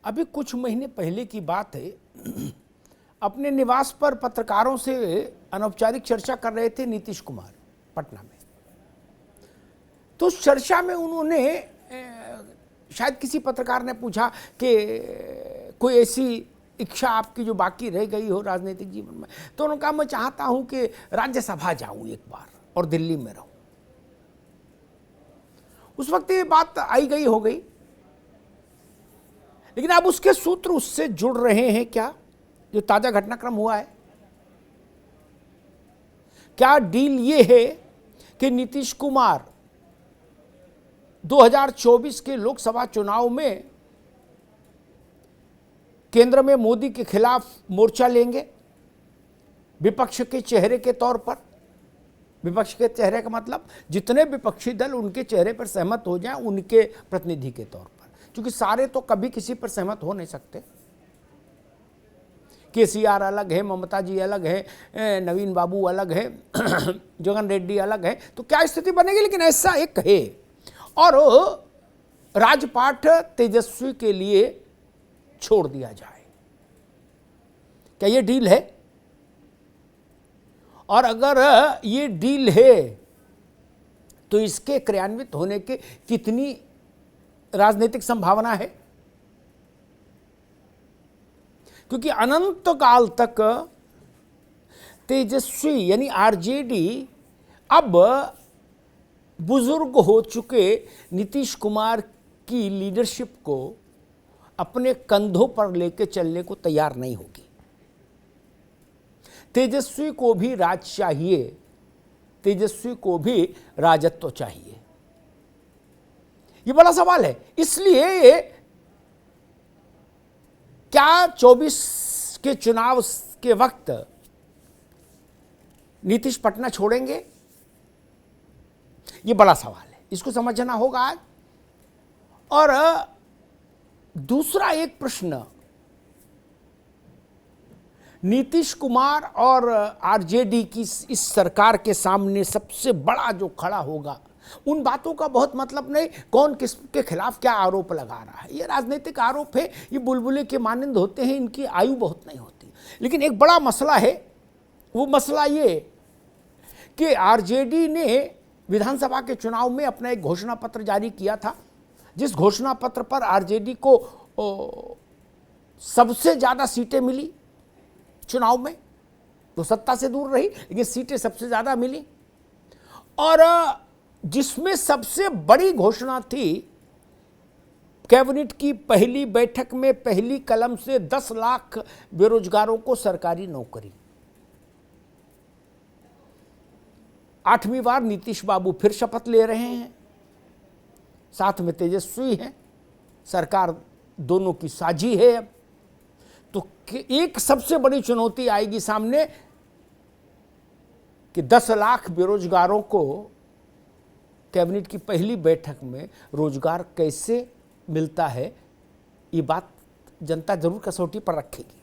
अभी कुछ महीने पहले की बात है, अपने निवास पर पत्रकारों से अनौपचारिक चर्चा कर रहे थे नीतीश कुमार पटना में। तो उस चर्चा में उन्होंने शायद किसी पत्रकार ने पूछा कि कोई ऐसी इच्छा आपकी जो बाकी रह गई हो राजनीतिक जीवन में। तो उन्होंने कहा, मैं चाहता हूं कि राज्यसभा जाऊं एक बार और दिल्ली में रहूं। उस वक्त ये बात आई गई हो गई, लेकिन अब उसके सूत्र उससे जुड़ रहे हैं क्या, जो ताजा घटनाक्रम हुआ है। क्या डील ये है कि नीतीश कुमार 2024 के लोकसभा चुनाव में केंद्र में मोदी के खिलाफ मोर्चा लेंगे, विपक्ष के चेहरे के तौर पर। विपक्ष के चेहरे का मतलब जितने विपक्षी दल उनके चेहरे पर सहमत हो जाएं, उनके प्रतिनिधि के तौर पर, क्योंकि सारे तो कभी किसी पर सहमत हो नहीं सकते। केसीआर अलग है, ममता जी अलग है, नवीन बाबू अलग है, जगन रेड्डी अलग है, तो क्या स्थिति बनेगी। लेकिन ऐसा एक है, और राजपाट तेजस्वी के लिए छोड़ दिया जाए। क्या ये डील है? और अगर ये डील है तो इसके क्रियान्वित होने के कितनी राजनीतिक संभावना है? क्योंकि अनंत काल तक तेजस्वी यानी आरजेडी अब बुजुर्ग हो चुके नीतीश कुमार की लीडरशिप को अपने कंधों पर लेकर चलने को तैयार नहीं होगी। तेजस्वी को भी राज चाहिए, तेजस्वी को भी राजत्व चाहिए। ये बड़ा सवाल है। इसलिए क्या 24 के चुनाव के वक्त नीतीश पटना छोड़ेंगे? ये बड़ा सवाल है, इसको समझना होगा आज। और दूसरा एक प्रश्न, नीतीश कुमार और आरजेडी की इस सरकार के सामने सबसे बड़ा जो खड़ा होगा, उन बातों का बहुत मतलब नहीं कौन किसके खिलाफ क्या आरोप लगा रहा है। ये राजनीतिक आरोप है, ये बुलबुले के मानंद होते हैं, इनकी आयु बहुत नहीं होती। लेकिन एक बड़ा मसला है, वो मसला ये कि आरजेडी ने विधानसभा के चुनाव में अपना एक घोषणा पत्र जारी किया था, जिस घोषणा पत्र पर आरजेडी को सबसे ज़्यादा सीटें मिली चुनाव में। तो सत्ता से दूर रही, लेकिन सीटें सबसे ज़्यादा मिली। और जिसमें सबसे बड़ी घोषणा थी, कैबिनेट की पहली बैठक में पहली कलम से 10 लाख बेरोजगारों को सरकारी नौकरी। 8वीं बार नीतीश बाबू फिर शपथ ले रहे हैं, साथ में तेजस्वी हैं, सरकार दोनों की साझी है। अब तो एक सबसे बड़ी चुनौती आएगी सामने कि 10 लाख बेरोजगारों को कैबिनेट की पहली बैठक में रोजगार कैसे मिलता है। ये बात जनता जरूर कसौटी पर रखेगी।